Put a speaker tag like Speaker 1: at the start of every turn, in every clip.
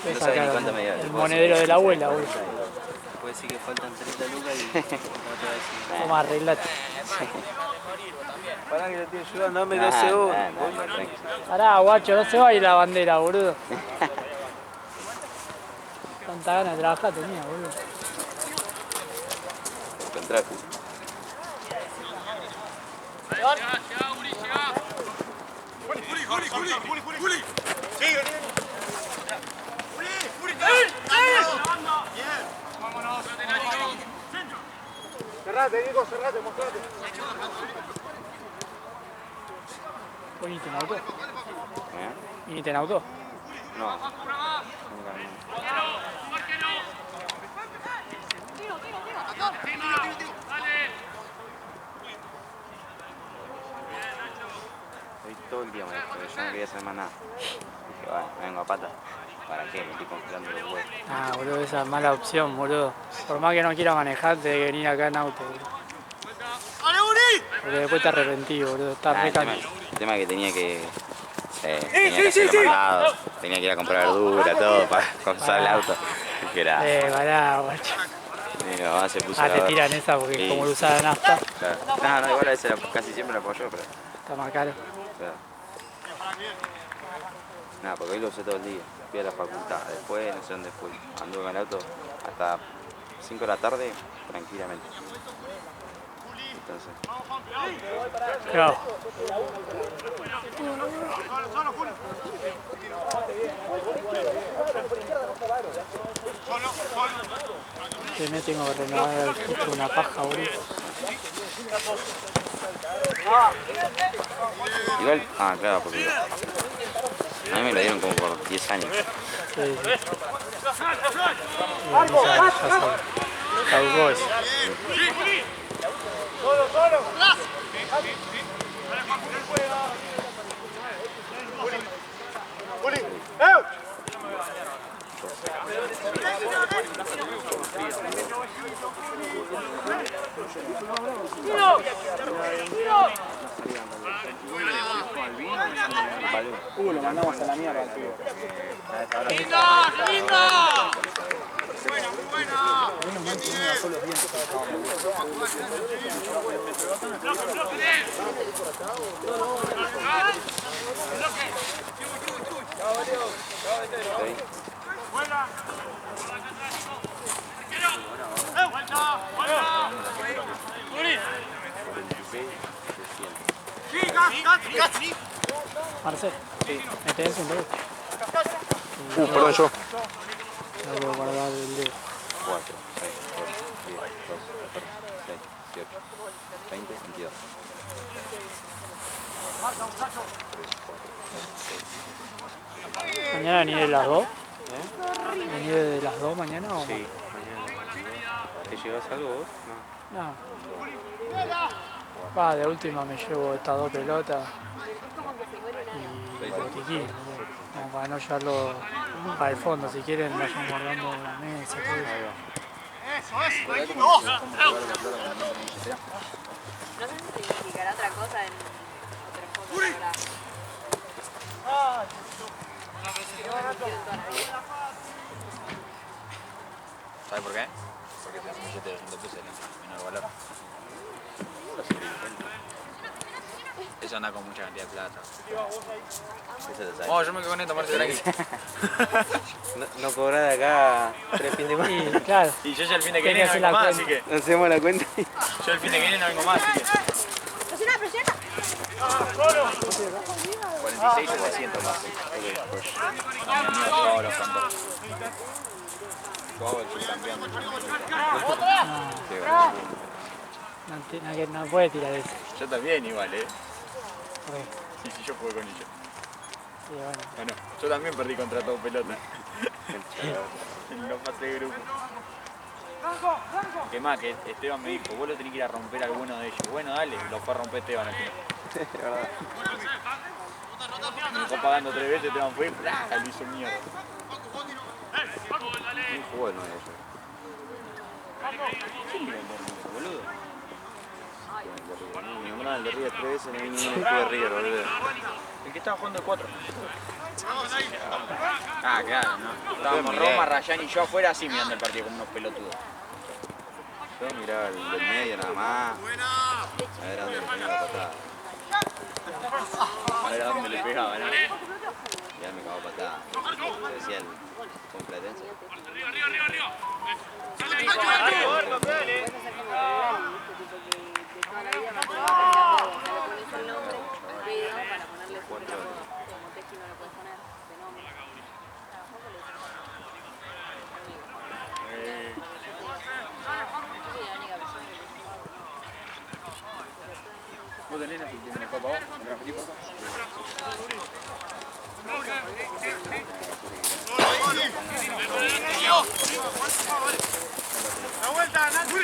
Speaker 1: No sabe ni cuánto me dio.
Speaker 2: El monedero de la abuela, boludo.
Speaker 1: Puede decir que faltan 30 lucas y no te va a decir.
Speaker 2: Vamos a arreglate.
Speaker 3: Pará que le estoy ayudando, dame 2 segundos.
Speaker 2: Pará, guacho, no se va a ir la bandera, boludo. Tanta ganas de trabajar tenía, boludo.
Speaker 1: Contrato.
Speaker 3: Cerrate, Nico, cerrate, mostrate.
Speaker 2: ¿Viniste en auto?
Speaker 1: ¿Eh?
Speaker 2: ¿Viniste en auto?
Speaker 1: No. Hoy todo el día me porque yo no quería hacer más nada. Dije, bueno, me vengo a pata. ¿Para qué? Me estoy congelando los huevos.
Speaker 2: Ah, boludo, esa es mala opción, boludo. Por más que no quiera manejar, te que venir acá en auto, boludo. Porque después te arrepentí, boludo. Estás re caliente.
Speaker 1: El tema es que tenía que hacer los mandados, tenía que ir a comprar verdura, todo para usar el auto. Dije,
Speaker 2: Pará, guacho.
Speaker 1: mi mamá se puso
Speaker 2: te tiran esa porque
Speaker 1: sí.
Speaker 2: como lo usa la nafta,
Speaker 1: Claro. No, igual a veces casi siempre la apoyo, pero...
Speaker 2: está más caro.
Speaker 1: Claro. Nada, porque hoy lo usé todo el día. Fui a la facultad, después no sé dónde fui. Anduve con el auto hasta 5 de la tarde tranquilamente. Entonces...
Speaker 2: Claro. Me tengo que renovar el filtro, una paja, boludo.
Speaker 1: Igual, claro, porque a mí me lo dieron como por 10 años.
Speaker 2: Sí, sí. Ya sabes. Caducó eso.
Speaker 3: Lo mandamos a la mierda, tío.
Speaker 2: Marcel, me tenés un dedo.
Speaker 3: Perdón yo.
Speaker 2: No puedo guardar el dedo.
Speaker 1: 4, 6, 8, 10, 12, 14, 16, 18, 20, 22.
Speaker 2: ¿Mañana venís de las 2? ¿Venís de las 2 mañana o
Speaker 1: Sí, mañana. ¿Te llevas algo vos? No.
Speaker 2: no? Va, de última me llevo estas 2 pelotas y botiquín, como para no llevarlo para el fondo. Si quieren, vayan guardando en la mesa. Todo eso.
Speaker 4: No sé si significará otra cosa en otras cosas.
Speaker 1: ¿Sabes por qué? Porque te hace un billete de 200 pesos el menor valor. Eso anda con mucha cantidad de plata. Yo me quedo con esto, Marcelo. No cobrar de acá 3 fines de
Speaker 2: Y
Speaker 1: semana.
Speaker 2: claro,
Speaker 5: Y yo ya el fin de que
Speaker 2: Tiene que
Speaker 5: viene no
Speaker 2: hacer
Speaker 5: vengo
Speaker 2: la
Speaker 5: más,
Speaker 2: cuenta.
Speaker 5: así que...
Speaker 1: No hacemos la cuenta.
Speaker 5: Yo el fin de que viene no vengo más, así que...
Speaker 4: Presiona.
Speaker 5: 46 o 200 más. Mi amigo Joao los contó. Joao el subcampeón.
Speaker 2: no puede tirar eso.
Speaker 5: Yo también igual,
Speaker 2: Re.
Speaker 5: Sí, yo jugué con ellos.
Speaker 2: Sí, bueno.
Speaker 5: Bueno, yo también perdí contra todo pelota. En los fases de grupo. Que más, que Esteban me dijo, vos lo tenés que ir a romper a alguno de ellos. Bueno, dale, lo fue a romper Esteban al final. Me dejó pagando 3 veces, Esteban fue y lo hizo mierda.
Speaker 1: ¿Quién jugó el 9 ayer?
Speaker 5: ¿Quién era el hermoso, boludo?
Speaker 1: Me nombraron el de River 3 veces, no vi ningún equipo de River, boludo.
Speaker 5: El que estaba jugando de 4. Ah, claro, ¿no? Estábamos
Speaker 1: miré.
Speaker 5: Roma, Rayán y yo afuera así mirando el partido como unos pelotudos.
Speaker 1: Yo miraba el del medio nada más. A ver a dónde le ponía la patada.
Speaker 5: A ver a dónde le pegaba, ¿no?
Speaker 1: Y ya me cagó patada. Yo decía el complatense.
Speaker 5: ¿Vos tenés la que me copa vos? ¿Me transferís, por favor?
Speaker 3: La vuelta, Nacho.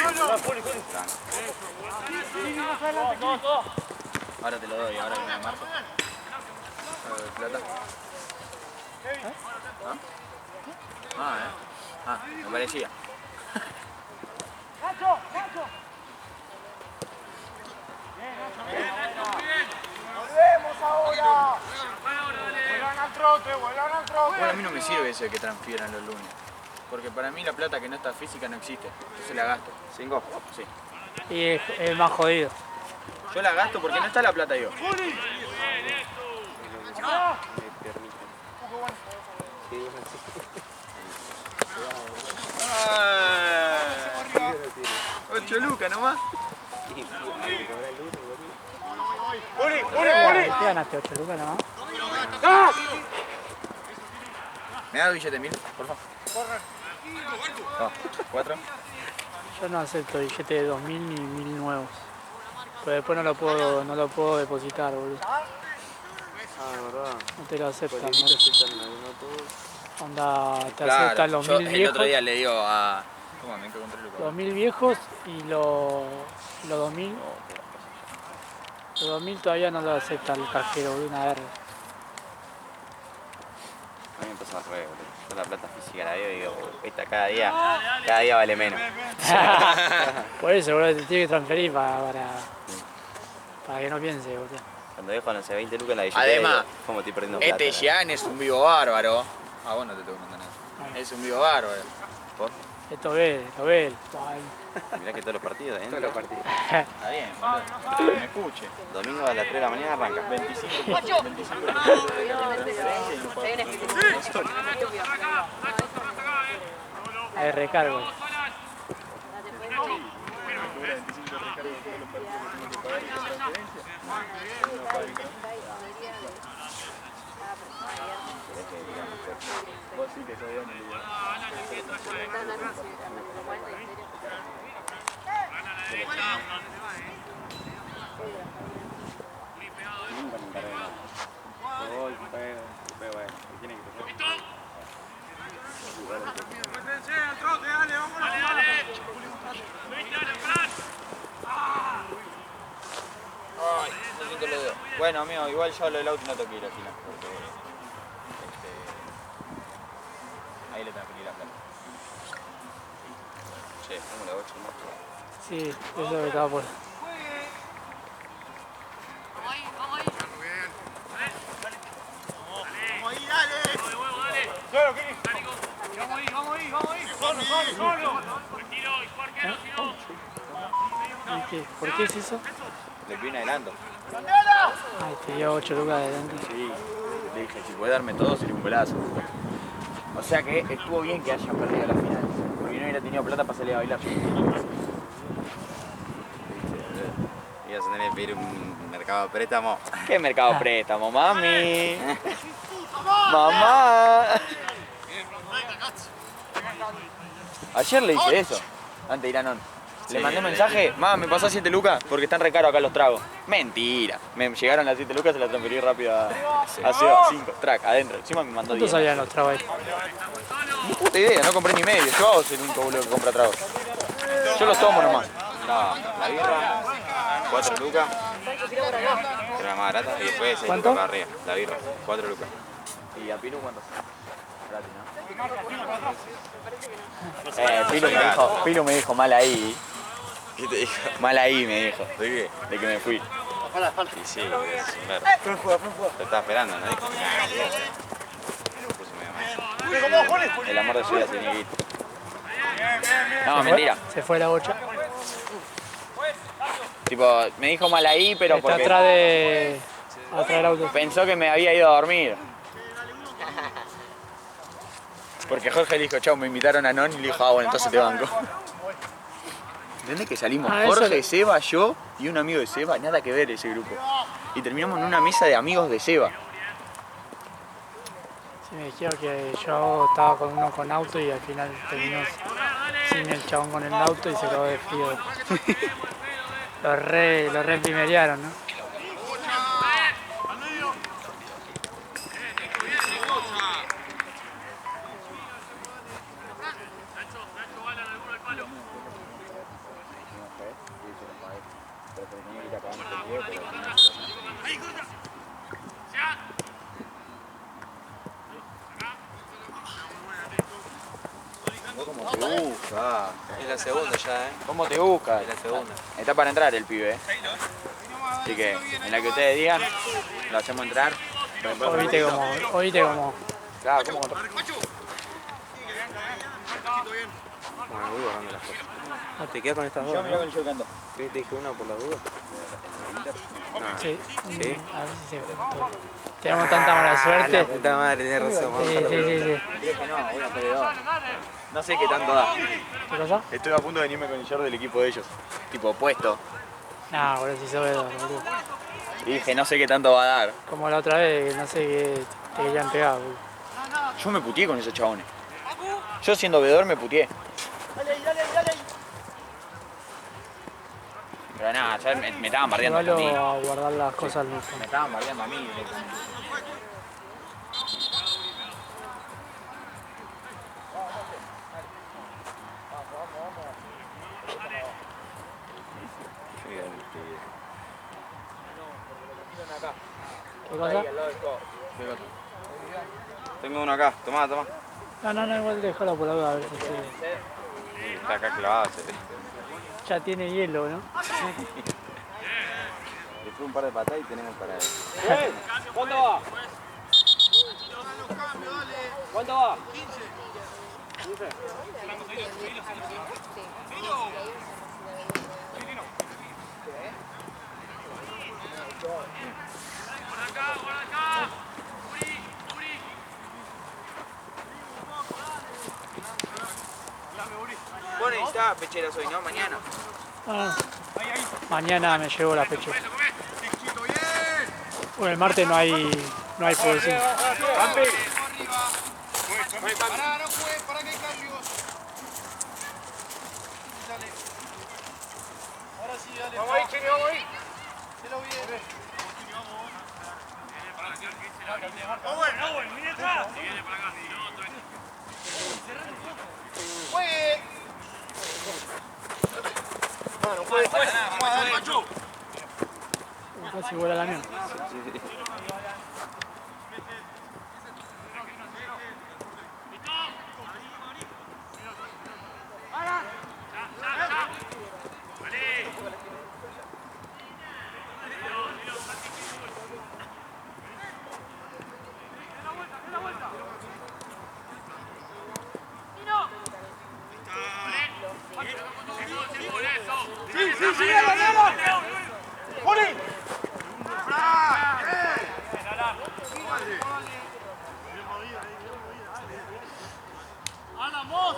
Speaker 5: Ahora te lo doy, ahora que me marco. ¿Plata? Me parecía.
Speaker 3: Volvemos ahora. Vuelvan al trote, vuelvan al trote.
Speaker 5: Bueno, a mí no me sirve eso de que transfieran los lunes. Porque para mí la plata que no está física no existe. Entonces la gasto.
Speaker 1: ¿5?
Speaker 5: Sí.
Speaker 2: Y es más jodido.
Speaker 5: Yo la gasto porque no está la plata yo.
Speaker 1: Me permite. Sí,
Speaker 5: Ah, 8 lucas nomás.
Speaker 2: ¿Te ganaste 8 lucas nomás?
Speaker 5: ¿Me da billete 1000, por favor? 4.
Speaker 2: Yo no acepto billete de 2000 ni 1000 nuevos. Pero después no lo puedo depositar, boludo.
Speaker 1: Ah, verdad.
Speaker 2: No te lo aceptan,
Speaker 1: Pues,
Speaker 2: boludo. Onda, te aceptan los 1000
Speaker 5: el
Speaker 2: viejos.
Speaker 5: otro día le digo a... ¿Cómo me encontré lucas?
Speaker 2: Los 1000 viejos y los 2000. Los 2000 todavía no lo acepta el cajero, boludo, una verga.
Speaker 1: A mí me pasa al revés, boludo. Yo la plata física la veo y digo, esta cada día vale menos.
Speaker 2: Por eso, boludo, te tiene que transferir para que no piense, boludo.
Speaker 1: Cuando dejo, no sé, 20 lucas en la billetera,
Speaker 5: Además,
Speaker 1: digo, ¿cómo estoy perdiendo plata?
Speaker 5: Este Jean es un vivo bárbaro. Ah, vos no te tengo que mandar nada. Es un vivo bárbaro.
Speaker 1: ¿Por?
Speaker 2: Esto ve, lo ve.
Speaker 1: Mirá que todos los partidos, ¿eh?
Speaker 5: Todos los partidos. Está bien, boludo. Que me escuche.
Speaker 1: Domingo a las 3 de la mañana arranca.
Speaker 5: 25
Speaker 2: Hay recargo.
Speaker 5: Vos sí que sos de dónde.
Speaker 1: Nunca me encargué de nada. Voy, pego, tiene que ser.
Speaker 3: Métense al trote, dale, vámonos.
Speaker 5: Ay, no siento los dedos. Bueno, amigo, igual yo lo del auto no tengo que ir al final. Porque, ahí le transferí la plata.
Speaker 1: Che, ¿cómo la 8 más?
Speaker 2: Sí, eso es lo que estaba por.
Speaker 3: Vamos ahí, dale. Solo, Kiri. Vamos ahí. Solo.
Speaker 2: ¿Y qué? ¿Por qué es eso?
Speaker 5: Le pido un adelanto.
Speaker 2: Ay, te dio 8 lucas de dentro.
Speaker 5: Sí, le dije, si puede darme todo sería un golazo. O sea que estuvo bien que hayan perdido la final. Porque no hubiera tenido plata para salir a bailar.
Speaker 1: Ibas a tener que pedir un mercado de préstamo.
Speaker 5: ¿Qué mercado préstamo, mami? ¡Mamá! Ayer le hice eso, antes de ir a Non. Le
Speaker 1: Sí,
Speaker 5: mandé mensaje, mamá, me pasó 7 lucas porque están re caros acá los tragos. Mentira. Me llegaron las 7 lucas, se las transferí rápido a Seba. 5, track, adentro. Encima me mandó 10.
Speaker 2: ¿Cuántos salían los tragos ahí?
Speaker 5: Ni puta idea, no compré ni medio. Yo hago ser el único boludo que compra tragos. Yo los tomo nomás.
Speaker 1: La birra, 4 lucas, que era la más barata, y después 6
Speaker 2: ¿Cuánto?
Speaker 1: lucas para arriba. La birra, 4 lucas.
Speaker 5: ¿Y a Pilu cuántos? Gratis, ¿no? Pilu me dijo mal ahí.
Speaker 1: ¿Qué te dijo?
Speaker 5: Mal ahí me dijo.
Speaker 1: ¿De qué?
Speaker 5: De que me fui.
Speaker 1: Y sí, es un verbo. Te estaba esperando, ¿no? Puso medio mal.
Speaker 5: El amor de su vida tiene que ir. No, mentira.
Speaker 2: Se fue la bocha.
Speaker 5: Tipo, me dijo mal ahí, pero
Speaker 2: Está
Speaker 5: porque
Speaker 2: atrás del auto.
Speaker 5: pensó que me había ido a dormir. Porque Jorge le dijo, chau, me invitaron a Non y le dijo, ah, bueno, entonces te banco. ¿Entendés que salimos
Speaker 2: Ah, eso
Speaker 5: Jorge,
Speaker 2: le-
Speaker 5: Seba, yo y un amigo de Seba? Nada que ver ese grupo. Y terminamos en una mesa de amigos de Seba.
Speaker 2: Sí, me dijeron que yo estaba con uno con auto y al final terminó sin el chabón con el auto y se quedó de frío. Lo re primerearon, ¿no?
Speaker 5: ¿Cómo te busca?
Speaker 6: Es la segunda ya, ¿eh?
Speaker 5: ¿Cómo te busca?
Speaker 6: Es la segunda.
Speaker 5: Está para entrar el pibe, ¿eh? Así que, en la que ustedes digan, lo hacemos entrar.
Speaker 2: Oíste como
Speaker 5: Claro, ¿cómo contra?
Speaker 6: Bueno, voy guardando las cosas. Ah, ¿te quedas con estas dos?
Speaker 5: Yo mirá
Speaker 6: ¿no?
Speaker 5: con el yo canto.
Speaker 6: ¿Qué te dije una por la duda?
Speaker 2: sí,
Speaker 6: ¿Sí?
Speaker 2: a ver si se tenemos tanta mala suerte.
Speaker 6: La puta madre, tenés razón. Vamos a
Speaker 2: Sí.
Speaker 5: Dije no, voy a hacer de dos. No sé qué tanto da.
Speaker 2: ¿Qué cosa?
Speaker 5: Estoy a punto de venirme con el short del equipo de ellos. Tipo opuesto.
Speaker 2: No, boludo, si sos Bedor, boludo.
Speaker 5: Y dije, no sé qué tanto va a dar.
Speaker 2: Como la otra vez, que no sé qué te querían pegar, boludo.
Speaker 5: Yo me puteé con esos chabones. Yo siendo veedor me puteé. Pero nada, ya me estaban bardeando a
Speaker 2: Llévalo
Speaker 5: mí.
Speaker 2: a guardar las cosas al
Speaker 5: Me
Speaker 2: fondo.
Speaker 5: estaban bardeando a mí.
Speaker 2: ¿Qué cosa?
Speaker 1: Tengo uno acá, tomá.
Speaker 2: No, igual déjalo por la duda, a ver si se...
Speaker 1: Está acá clavado.
Speaker 2: Ya tiene hielo, ¿no?
Speaker 1: Le fue un par de patadas y tenemos para él.
Speaker 6: ¿Cuánto va? ¿Cuánto va?
Speaker 5: Vos necesitabas pecheras hoy, ¿no? Mañana.
Speaker 2: Ah, mañana me llevo la pechuga. Bueno, el martes no hay fútbol 5.
Speaker 3: Pará, no juegues, para que hay cambios. Dale. Ahora sí, dale. Vamos ahí, Chini, vamos ahí. Hacelo bien. Owen, mira atrás. Juegue. No juegue. Vamos a darle, Machu.
Speaker 2: Casi vuela la mía.
Speaker 3: Sí, dale. ¡Juli! ¡Vamos!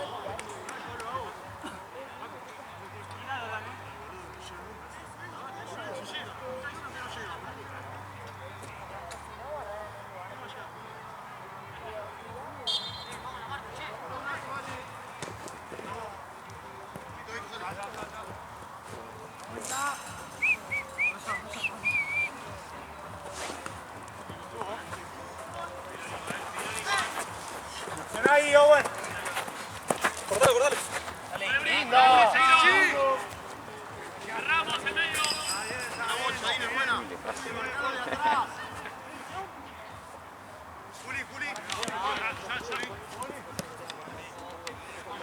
Speaker 3: Ven ahí, Owen. Cortale. Lindo.
Speaker 7: Agarramos en medio.
Speaker 3: La bolsa ahí, es buena. Juli.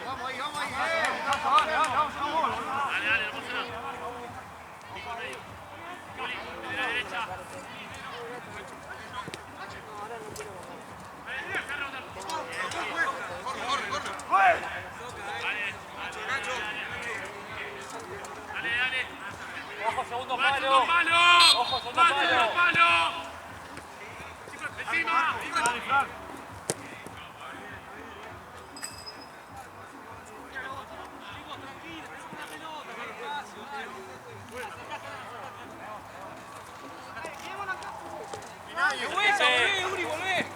Speaker 3: Vamos ahí.
Speaker 7: Dale, no pasa nada. Pico medio. Juli, de la derecha.
Speaker 3: Juega.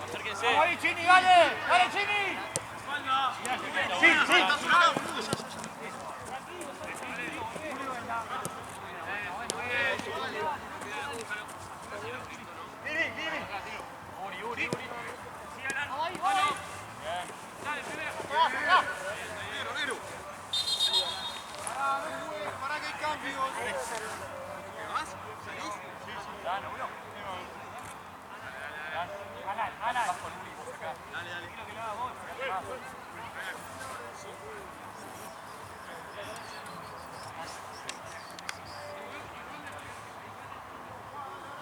Speaker 7: Acérquense.
Speaker 3: Vamos ahí, Chini, dale. Dale, Chini. Sí, sí. Para que hay cambios.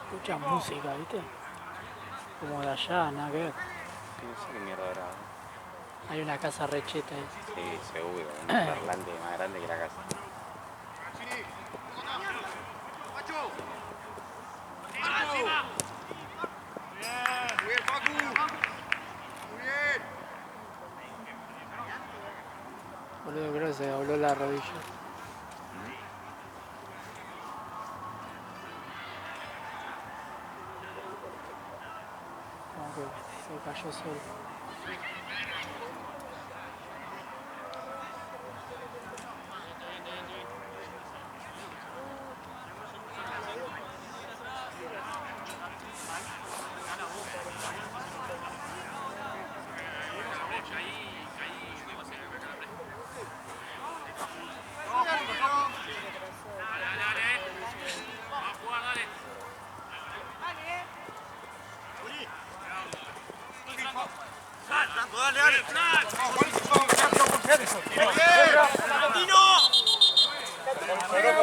Speaker 2: Escucha música, ¿viste? Como de allá, nada que ver.
Speaker 1: No sé qué mierda era.
Speaker 2: Hay una casa recheta ahí.
Speaker 1: Sí, seguro. Un parlante más grande que la casa.
Speaker 3: Muy bien, Facu. Muy bien.
Speaker 2: Boludo, creo que se dobló la rodilla. Como que se cayó solo.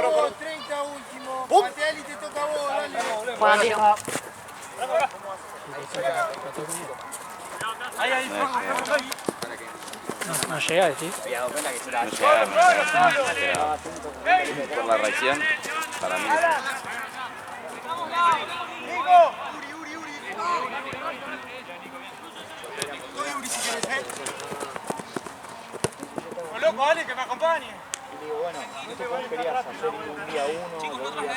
Speaker 3: Vamos, 30 último. Pateali, te toca a vos, dale.
Speaker 4: Bueno, tiro.
Speaker 2: No llega a decir.
Speaker 1: No llegaba, por la reacción, para mí.
Speaker 3: Nico. Soy Uri si querés, loco, dale, que me acompañe.
Speaker 5: Y digo, bueno, no sé cómo querías hacer un día uno, 2 días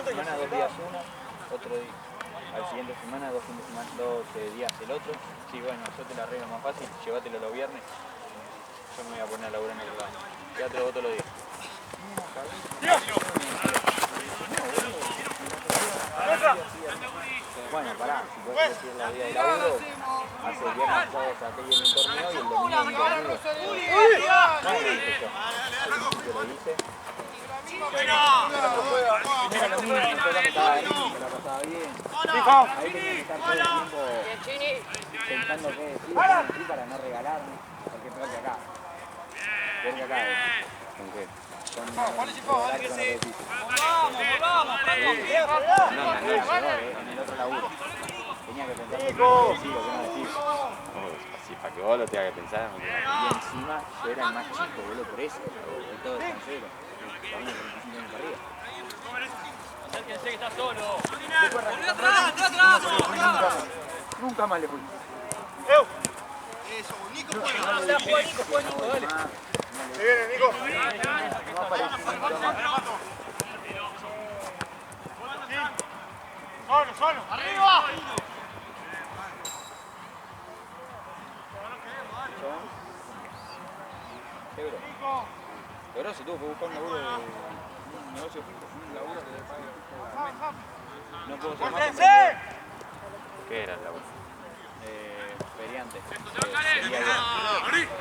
Speaker 5: semana, 2 días uno, otro día. Al siguiente semana, 2 fines de semana, 2 días el otro. Sí, bueno, yo te la arreglo más fácil, llévatelo los viernes. Yo me voy a poner a laburar en el lado. Quédate vos todos los días. Bueno, pará, si podés elegir la día de laburo, hace el viernes, sábado, saqué bien un torneo y el domingo un torneo. No, lo hice yo. Yo lo hice. Primero lo mismo, estaba ahí, me la pasaba bien. Ahí tenía que estar todo el tiempo pensando qué decir para no regalarme, porque es peor que acá. Peor que acá. ¿Con qué? Con regalar con repetición. En el otro laburo. Tenía que pensar qué decir o qué no decir.
Speaker 1: Así, para que vos lo tengas que pensar.
Speaker 5: Y encima yo era el más chico, boludo, por eso. De todo extranjero. Vamos 35 años para arriba.
Speaker 7: Acérquense que está solo.
Speaker 5: Nunca más le fui.
Speaker 3: Eso, Nico puede. Se viene, Nico.
Speaker 5: No apareció nunca más.
Speaker 3: Solo, solo. ¡Arriba!
Speaker 5: Qué bro, se tuvo que buscar un laburo de un negocio fijo, un laburo que le pague fijo al mes. No puedo ser más.
Speaker 1: ¿Qué era el laburo?
Speaker 5: Feriante.
Speaker 7: Nico,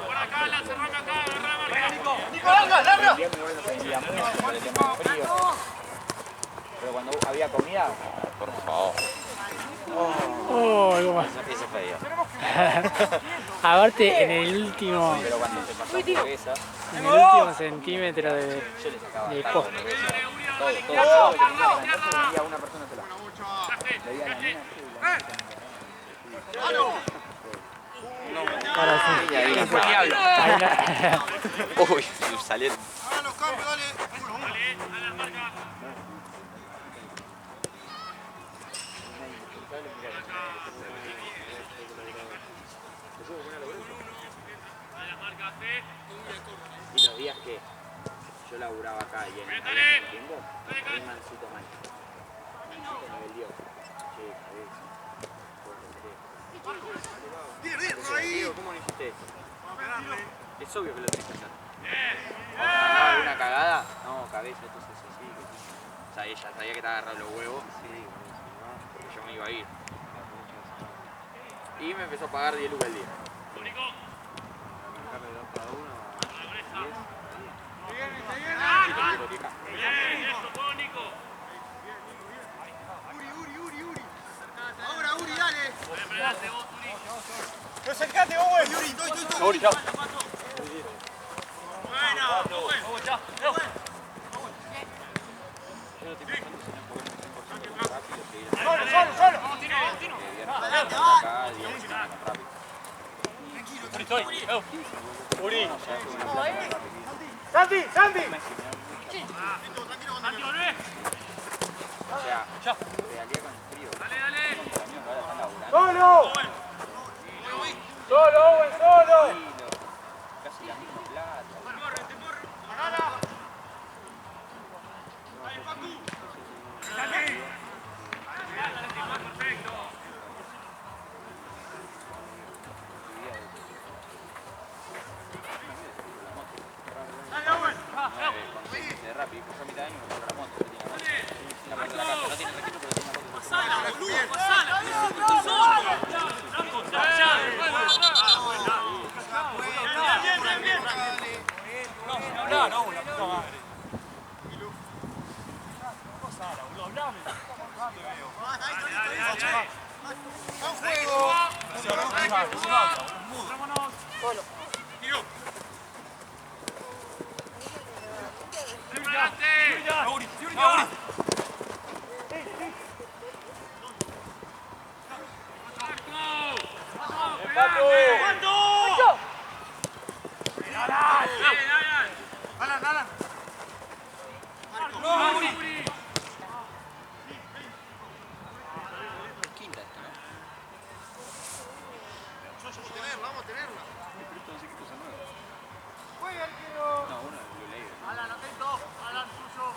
Speaker 7: por acá, la cerrame acá, agarrame.
Speaker 3: Nico, larga, larga.
Speaker 5: El viernes igual no se vendía mucho por el tema del frío. Pero cuando había comida,
Speaker 1: Por favor.
Speaker 2: Oh, algo
Speaker 1: Ese fue día.
Speaker 2: Aparte, en el último,
Speaker 5: pero cuando se pasó cerveza,
Speaker 2: en el último centímetro de
Speaker 5: yo le sacaba
Speaker 2: de
Speaker 5: todo,
Speaker 2: post.
Speaker 5: todo lo que tenía que vendía a una persona sola. Le di a la nena,
Speaker 2: Ahora sí.
Speaker 1: Ahí no fue
Speaker 2: Hay una-
Speaker 1: Uy, salieron.
Speaker 3: Hagan los cambios, dale.
Speaker 5: y los días que yo laburaba acá y en el mismo tiempo, tenía un mancito mal. Mancito nivel Dios. Che, cabeza. Diego, ¿cómo no hiciste eso? Es obvio que lo tenés que hacer. ¿Alguna cagada? No, cabeza, entonces así. O sea, ella sabía que te agarrado los huevos. Sí, porque yo me iba a ir. Y me empezó a pagar 10 lucas al día.
Speaker 3: Ahora, Uri, dale. No acercate, Owen. Uri, estoy.
Speaker 6: Uri, chao.
Speaker 3: Solo.
Speaker 6: Uri.
Speaker 3: Santi.
Speaker 5: O sea, realidad con el frío.
Speaker 3: Solo, Owen, solo.
Speaker 5: Casi la misma plata. De Rappi, puso a mitad de año y me compró la moto. La moto de la casa no tiene registro, pero tiene moto.
Speaker 7: Pasala, boludo, pasala. Bien. No, la puta madre. Pasala, boludo, hablame. Dale.
Speaker 3: ¡A juego!
Speaker 7: Vámonos.
Speaker 3: Solo.
Speaker 7: Tiro. Yuri. Alan.
Speaker 5: Quinta esta, ¿no?
Speaker 3: Vamos a tenerla.
Speaker 5: Estos dos equipos son nuevos.
Speaker 3: Juega el tiro.
Speaker 5: No, uno es Blue Label.
Speaker 7: Alan, atento. Alan, suyo.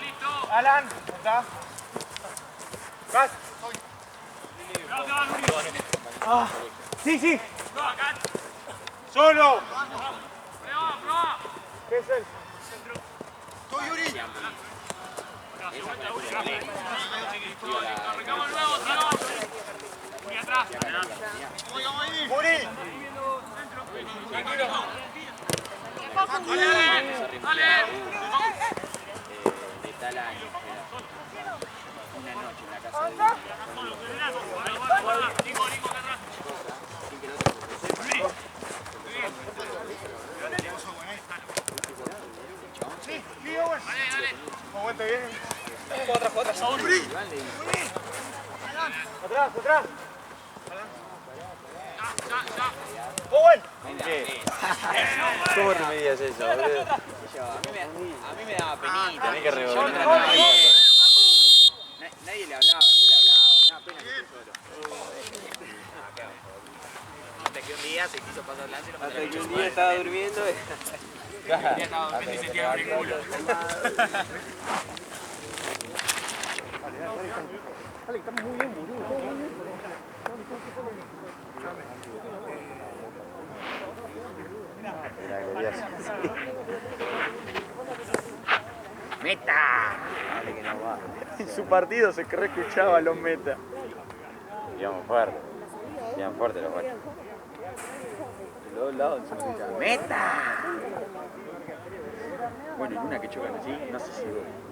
Speaker 7: Listo.
Speaker 3: Alan, ¿está? Gas. Sí. Solo.
Speaker 7: Prueba.
Speaker 3: ¿Qué es él? Estoy Yuri.
Speaker 5: Esa con el Blue Label.
Speaker 7: Arrancamos luego, tío. Muy atrás.
Speaker 3: Yuri.
Speaker 7: Dale.
Speaker 5: De tal año. Una noche en la casa de
Speaker 7: Nico, acá atrás.
Speaker 5: sin que el otro se sepa.
Speaker 3: Sí, Owen.
Speaker 7: Dale.
Speaker 3: Owen, te viene.
Speaker 5: Atrás. Iván le dice.
Speaker 3: Atrás.
Speaker 7: Ya.
Speaker 3: Owen.
Speaker 1: ¿Cómo remedias eso, boludo?
Speaker 5: A mí me daba penita.
Speaker 1: Tenés que
Speaker 5: Yo no
Speaker 1: revolver.
Speaker 5: trataba de ir. Nadie le hablaba, yo le hablaba. Me daba pena que esté solo. Hasta que un día se quiso pasar lance y lo mandaron.
Speaker 1: Hasta que un día estaba durmiendo.
Speaker 7: Un día estaba durmiendo y se tira el culo.
Speaker 5: ¡Meta!
Speaker 1: Dale que no va.
Speaker 5: En su partido se escuchaba los meta.
Speaker 1: Digamos fuerte. Digamos fuerte los goles.
Speaker 5: De los dos lados se escuchaba ¡meta! Bueno, en una que chocan así, no sé si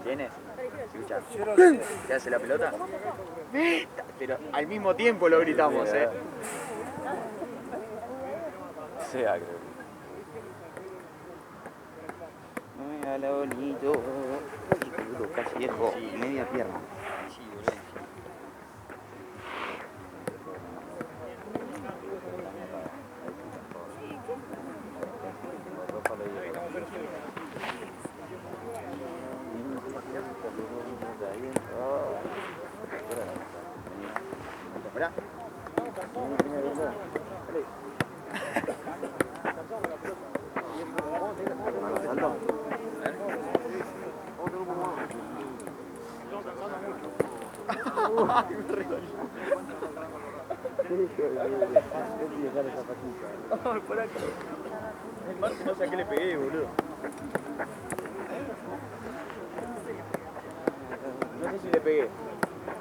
Speaker 5: tienes. ¿Se escucha? ¿Qué hace la pelota? ¡Meta! Pero al mismo tiempo lo gritamos,
Speaker 1: Sea, creo. No me habla bonito. Boludo, casi viejo. Media pierna.
Speaker 5: Sí, boludo. El Marco no sé a qué le pegué, boludo. No sé si le pegué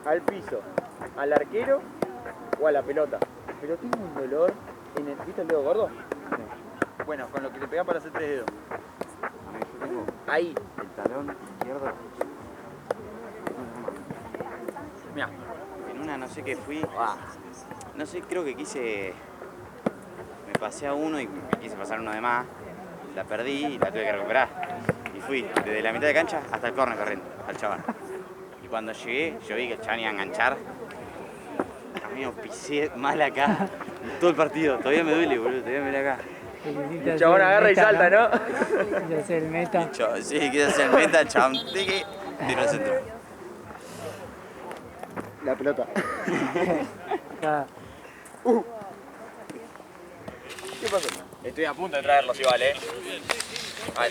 Speaker 5: al piso, al arquero o a la pelota. Pero tengo un dolor en el... ¿Viste el dedo gordo? Sí. Bueno, con lo que le pegás para hacer 3 dedos.
Speaker 1: Yo tengo
Speaker 5: Ahí.
Speaker 1: el talón izquierdo.
Speaker 5: Mira.
Speaker 1: En una no sé qué fui. No sé, creo que quise. Me pasé a uno y me quise pasar uno de más. La perdí y la tuve que recuperar. Y fui desde la mitad de cancha hasta el córner corriendo al chaval. Y cuando llegué, yo vi que el chaval iba a enganchar. A mí me pisé mal acá. Todo el partido. Todavía me duele, boludo. Todavía me duele acá.
Speaker 5: El chabón agarra y salta, ¿no?
Speaker 2: Quiere hacer el meta.
Speaker 1: Sí, quiere hacer el meta, el chabón. Tiki, tiro al centro.
Speaker 5: La pelota.
Speaker 2: Ya.
Speaker 5: ¿Qué pasó? Estoy a punto de traerlos igual,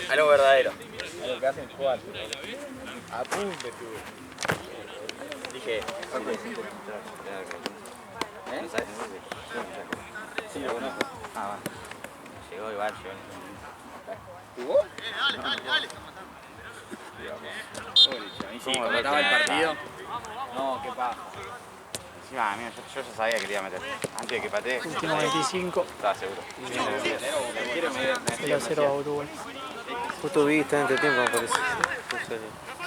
Speaker 5: a lo verdadero. A lo que hacen jugar. A punto estuve. Dije,
Speaker 1: ¿No sabes? Sí, lo conozco. Ah, va. Llegó igual, llegó.
Speaker 5: ¿jugó?
Speaker 1: ¿Cómo
Speaker 5: ¿Estaba el partido? No, qué paja.
Speaker 1: Encima, a mí, yo ya sabía que le iba a meter. Antes de que patee,
Speaker 2: Último 25.
Speaker 1: estaba seguro.
Speaker 2: 0-0 a Uruguay.
Speaker 6: Justo vi que está en entretiempo, me parece.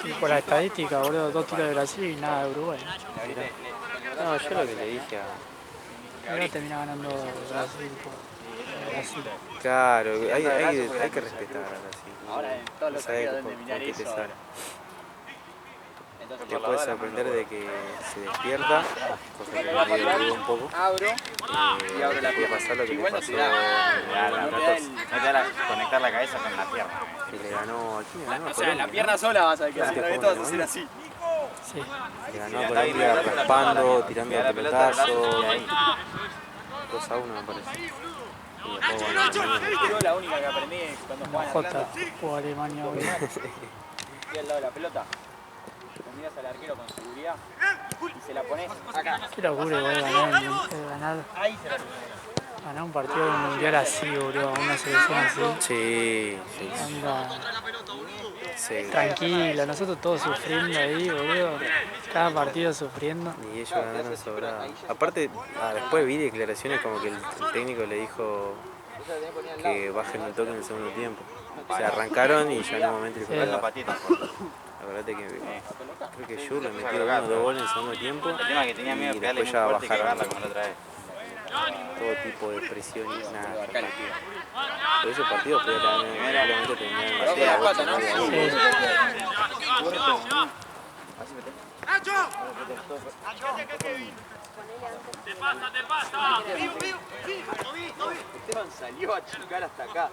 Speaker 2: Y por la estadística, boludo, 2 tiros de Brasil y nada de Uruguay.
Speaker 6: No, yo lo que le dije a...
Speaker 2: Ahora termina ganando Brasil por Brasil.
Speaker 6: Claro, hay que respetar a Brasil.
Speaker 5: Ahora en todos los
Speaker 6: Sabés
Speaker 5: partidos
Speaker 6: con
Speaker 5: deben mirar
Speaker 6: qué te
Speaker 5: eso.
Speaker 6: sale.
Speaker 5: Entonces,
Speaker 6: Te puede sorprender de que se despierta, cosa que me dudo un poco.
Speaker 5: abro y abro la
Speaker 6: puede
Speaker 5: pierna.
Speaker 6: pasar lo que le
Speaker 5: Igual no
Speaker 6: pasó
Speaker 5: te da.
Speaker 6: a
Speaker 5: No te da
Speaker 6: Natos,
Speaker 5: el-
Speaker 1: No te da conectar la cabeza con la pierna.
Speaker 6: que le ganó a quién, le ganó a
Speaker 5: O sea, en la
Speaker 6: Colombia,
Speaker 5: pierna sola vas a ver que
Speaker 6: Claro,
Speaker 5: el
Speaker 6: que
Speaker 5: resto vas a
Speaker 6: joven,
Speaker 5: hacer
Speaker 6: ¿no?
Speaker 5: así.
Speaker 2: Sí.
Speaker 6: ¿no? Le ganó a Colombia raspando, tirando
Speaker 1: Mira la pelota del brazo
Speaker 6: pelotazos,
Speaker 1: y ahí.
Speaker 6: 2-1 me parece. Y después, bueno,
Speaker 5: Yo la única que aprendí es cuando
Speaker 2: Una
Speaker 5: juegan a
Speaker 2: J
Speaker 5: Atlanta,
Speaker 2: jugó Alemania hoy.
Speaker 5: y al lado de la pelota. Te miras al arquero con seguridad y se la pones acá.
Speaker 2: Qué locura igual ganar
Speaker 5: Ahí se la pones.
Speaker 2: ganar un partido de mundial así, boludo, una selección así.
Speaker 6: sí,
Speaker 2: Anda
Speaker 6: sí.
Speaker 2: tranquila, nosotros todos sufriendo ahí, boludo. Cada partido sufriendo.
Speaker 6: Y ellos ganaron sobrado. Aparte, después vi declaraciones como que el técnico le dijo que bajen el toque en el segundo tiempo. O sea, arrancaron y ya en un momento le
Speaker 2: Sí.
Speaker 6: dijo,
Speaker 1: La patita.
Speaker 6: acordate que creo que Jur le metió 1 o 2 goles en el segundo tiempo
Speaker 1: El tema es que tenía miedo de
Speaker 6: y
Speaker 1: pegarle
Speaker 6: después
Speaker 1: muy
Speaker 6: ya
Speaker 1: fuerte y cagarla
Speaker 6: bajaron
Speaker 1: como la otra vez.
Speaker 6: todo tipo de presión y nada. Pero ese partido podía probablemente terminar
Speaker 5: Sí, a cuatro, ¿no?
Speaker 2: Sí.
Speaker 5: Esteban salió a chingar hasta acá.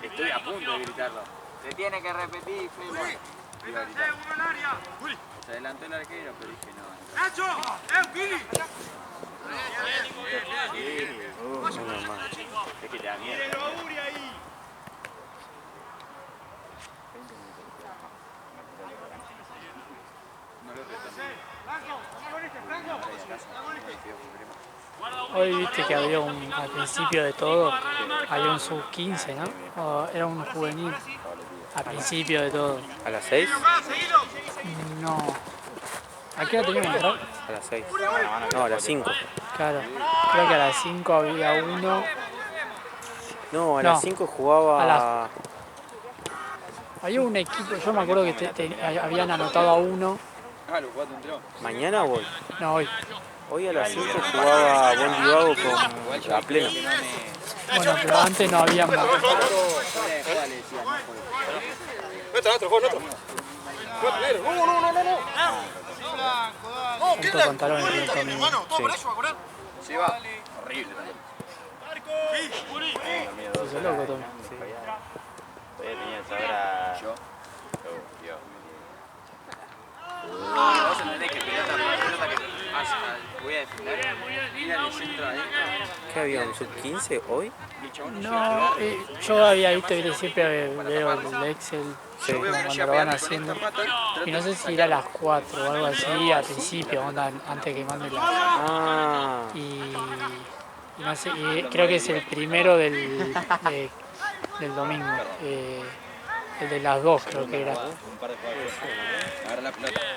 Speaker 5: Estoy a punto de gritarlo. Se tiene que repetir, Femo. Iba a gritar. Se adelantó el arquero, pero dije no.
Speaker 6: es normal.
Speaker 1: Es que te da miedo.
Speaker 2: Hoy viste que había al principio de todo, había un sub-15, ¿no? O era un juvenil. Al principio de todo.
Speaker 6: ¿A las 6?
Speaker 2: No. ¿A qué hora teníamos que entrar?
Speaker 6: A las 6. No, a las 5.
Speaker 2: Claro. Creo que a las 5 había uno.
Speaker 6: No, a
Speaker 2: No.
Speaker 6: las 5 jugaba...
Speaker 2: A las- Había un equipo, yo me acuerdo que habían anotado a uno.
Speaker 5: Ah, los cuatro entró.
Speaker 6: ¿Mañana o hoy?
Speaker 2: No, hoy.
Speaker 6: Hoy a las 5 jugaba Buen Divago con la plena.
Speaker 2: Bueno, pero antes no había más. Tanto pantalones en el camino.
Speaker 5: Se va. Horrible también.
Speaker 2: Se hizo loco, Tommy.
Speaker 1: Todavía tenía el sabor a...
Speaker 5: Yo.
Speaker 1: Oh, Dios.
Speaker 5: Vos entendés que pelota que voy a defender, mira el centro adentro.
Speaker 6: ¿Qué había? ¿Un sub-15 hoy?
Speaker 2: No, yo había visto, viste, siempre veo el Excel cuando lo van haciendo. Y no sé si era a las 4 o algo así, al principio, onda, antes que mande la...
Speaker 6: Ah,
Speaker 2: Y no sé, y creo que es el primero del domingo. El de las 2 creo que era.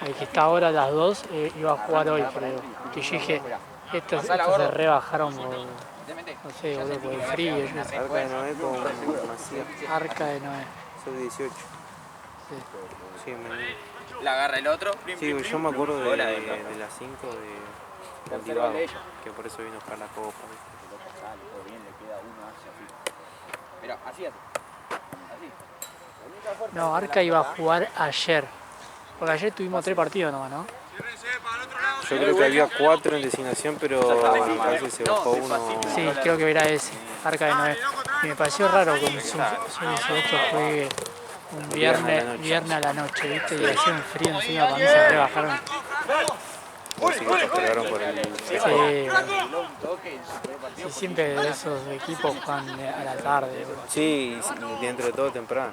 Speaker 2: El que está ahora a las 2 iba a jugar hoy, creo. Y yo dije, estos se rebajaron por, no sé, boludo, por el frío. Yo sé.
Speaker 6: Arca de Noé con Macías.
Speaker 2: Arca de Noé.
Speaker 6: Sub-18.
Speaker 2: Sí.
Speaker 6: Sí,
Speaker 5: La agarra el otro.
Speaker 6: sí, yo me acuerdo de las 5 de Cultivado, que por eso vino a buscar la copa.
Speaker 5: Mira, así.
Speaker 2: No, Arca iba a jugar ayer. Porque ayer tuvimos 3 partidos nomás, ¿no?
Speaker 6: Yo creo que había 4 en designación, pero me parece que se bajó uno.
Speaker 2: Sí, creo que era ese, Arca de Noé. Y me pareció raro que un sub-18 juegue un viernes a la noche, ¿viste? Y hacía un frío encima, para mí se rebajaron.
Speaker 6: Sí, que se pegaron por el...
Speaker 2: Sí, sí, siempre de esos equipos juegan a la tarde. Bro.
Speaker 6: Sí, y dentro de todo temprano.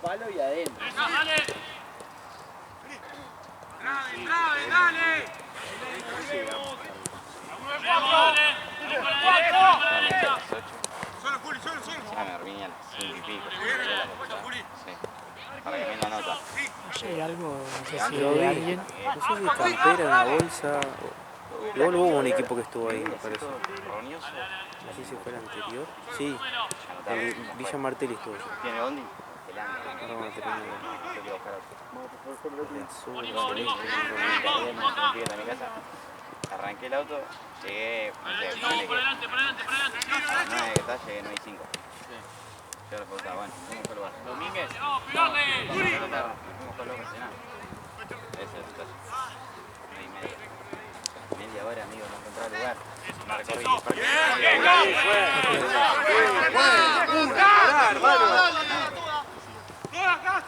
Speaker 5: Palo y adentro.
Speaker 1: Ya me dormí a las 5 y pico. Sí. Para que me la nota.
Speaker 2: Hay algo, no sé si
Speaker 6: Lo
Speaker 2: de
Speaker 6: vi,
Speaker 2: alguien.
Speaker 6: no sé si campera, una bolsa. Igual hubo un equipo que estuvo ahí, me parece.
Speaker 1: Roñoso.
Speaker 6: No sé si fue el anterior. Sí, el Villa Martelli estuvo.
Speaker 1: ¿Tiene bondi?
Speaker 6: Ahora vamos a terminar.
Speaker 1: Tengo que buscar otro.
Speaker 6: De azul,
Speaker 1: Celeste, a mi casa. Arranqué el auto, llegué, no sé, ponele que a las 9 que está, llegué 9 y 5. Yo le preguntaba, bueno, ¿cómo fue el bar? ¿Domínguez? No, fuimos con loco a cenar. Ese es el detalle. 9 y media. Media hora, amigo, no encontraba lugar. Me recorrí el parque.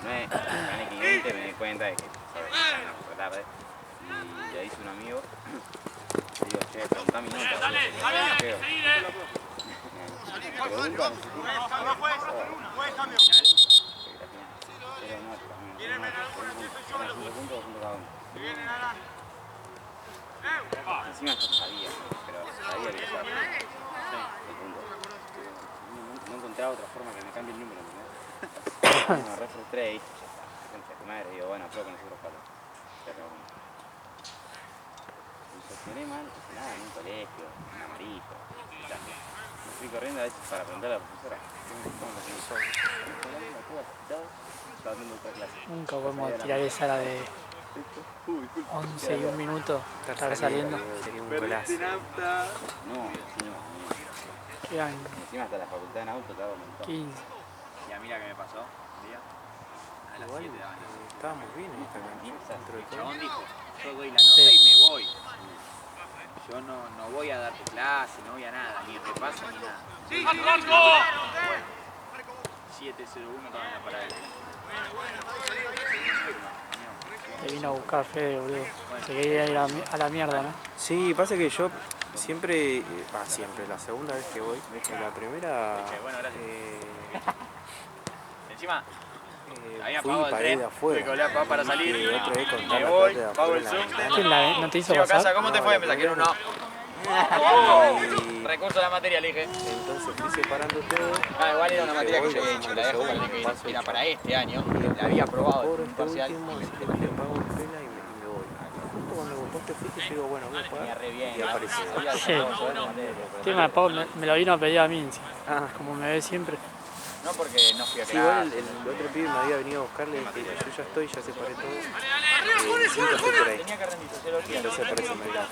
Speaker 1: 9:20 me di cuenta de que fue tarde. Y ya hice un amigo. Le digo, che, preguntá mi nota. Encima yo sabía, pero sabía que estaba el punto. No encontraba otra forma que me cambie el número, ¿no? Me re frustré y dije, ya, tu madre, digo, bueno, pruebo con los otros palos. Pero me gestioné mal, nada, en un colegio, en amarillo. Me fui corriendo a veces para preguntar a la profesora. ¿Cómo lo hizo? Estaba haciendo otra clase.
Speaker 2: Nunca podemos tirar esa la de 11 y 1 minuto, estar saliendo.
Speaker 6: Sería un golazo.
Speaker 1: No, encima.
Speaker 2: Quedan
Speaker 1: Encima hasta la facultad en auto estaba un montón.
Speaker 2: 15.
Speaker 5: Ya mira qué me pasó un día. A las
Speaker 6: Igual
Speaker 5: 7 de la mañana.
Speaker 6: estábamos bien en esta cancha, dentro de
Speaker 5: El
Speaker 6: todo.
Speaker 5: chabón dijo, yo doy la nota y me voy. Yo no voy a darte clase, no voy a nada, ni repaso ni nada. 7:01 estaba en la parada.
Speaker 2: Te vino a buscar Fede, boludo. Se quería ir a la mierda, ¿no?
Speaker 6: Sí, pasa que yo siempre, la segunda vez que voy, la primera
Speaker 5: Encima, había
Speaker 6: fui
Speaker 5: pagado
Speaker 6: y
Speaker 5: el
Speaker 6: pagué
Speaker 5: tren,
Speaker 6: de
Speaker 5: tuve
Speaker 6: afuera.
Speaker 5: que volver a pagar para salir.
Speaker 6: Y otra vez contar
Speaker 5: Me
Speaker 6: la
Speaker 5: voy,
Speaker 6: plata de
Speaker 5: pago
Speaker 6: afuera
Speaker 5: el
Speaker 6: en la
Speaker 5: Zoom.
Speaker 6: ventana.
Speaker 2: ¿Quién no te hizo
Speaker 5: Llego a casa,
Speaker 2: pasar?
Speaker 5: ¿cómo te
Speaker 6: No,
Speaker 5: fue?
Speaker 6: la
Speaker 5: Me saqué un no.
Speaker 6: Y
Speaker 5: Recurso a la materia, le dije.
Speaker 6: entonces fui separando todo.
Speaker 5: Igual era una materia que
Speaker 6: Voy,
Speaker 5: yo había
Speaker 6: lo
Speaker 5: dicho,
Speaker 6: mando
Speaker 5: la había
Speaker 6: segundo,
Speaker 5: jugado, que
Speaker 6: paso
Speaker 5: era
Speaker 6: el
Speaker 5: para
Speaker 6: chavo.
Speaker 5: este año, la había aprobado en
Speaker 6: Cobro
Speaker 5: un
Speaker 6: este
Speaker 5: parcial
Speaker 6: último,
Speaker 5: y
Speaker 6: le pago el pela y me voy. Justo cuando vos te fuiste, yo digo, bueno, voy a
Speaker 5: venía
Speaker 6: pagar.
Speaker 5: re bien.
Speaker 6: Y apareció.
Speaker 2: Sí. El tema de Pau me lo vino a pedir a mí, encima.
Speaker 6: Ah.
Speaker 2: Como me ve siempre.
Speaker 5: No porque no fui a
Speaker 6: Sí, igual
Speaker 5: clase.
Speaker 6: el otro pibe me había venido a buscarle y dije, yo ya estoy, ya separé todo. Siempre estoy por ahí.
Speaker 5: Tenía que rendir
Speaker 6: Y
Speaker 5: sociología.
Speaker 6: entonces aparece Melgar.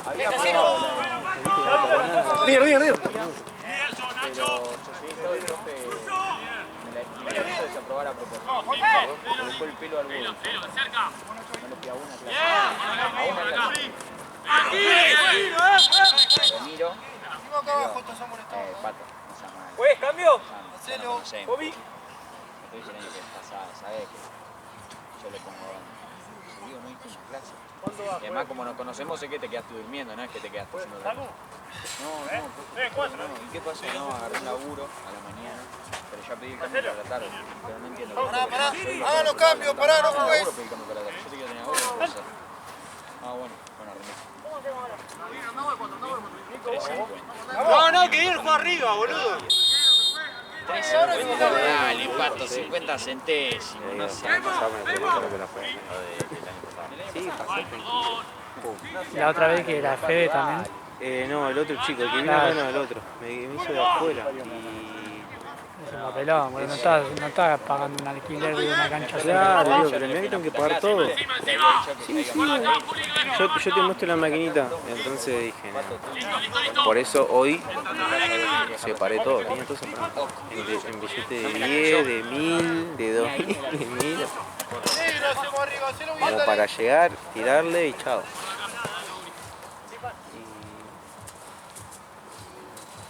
Speaker 5: Había aprobado la
Speaker 6: Río.
Speaker 5: pero sociología el profe me la hizo desaprobar a propósito. Le dejó el pelo al búho. No le fui a una clase. A una clase. Lo miro. Pato, no se llama.
Speaker 3: Pues, cambio.
Speaker 5: No conocemos. Estoy el año que pasaba, ¿sabes? yo le pongo banda. Si digo, no hice una clase. Y además, como nos conocemos, sé que te quedaste durmiendo, no es que te quedaste haciendo otra cosa. No. ¿Y qué pasa? No, agarré un laburo a la mañana, pero ya pedí el cambio para la tarde. Pero no entiendo.
Speaker 3: Pará, hagan los cambios, pará, no jugues.
Speaker 5: Pedí el cambio para la tarde. Yo te quiero tener ahora, no puedo hacer. Ah, bueno, remis.
Speaker 3: No, que ir juega arriba, boludo.
Speaker 5: 3.50, dale, pato, 50 centésimos, no sé.
Speaker 6: Sí, pasó.
Speaker 2: La otra vez que era Fede también.
Speaker 6: No, el otro chico, el que vino
Speaker 2: Claro.
Speaker 6: menos el otro. Me hizo de afuera.
Speaker 2: Es un papelón, boludo. No estás pagando un alquiler de una cancha
Speaker 6: Claro,
Speaker 2: cerca.
Speaker 6: digo, pero me tengo que pagar todo. Yo te muestro la maquinita. Entonces dije, no. Por eso hoy separé todo. Tenía todo separado. En billetes de 10, de 1000, de 2000, de 1000. Como para llegar, tirarle y chao.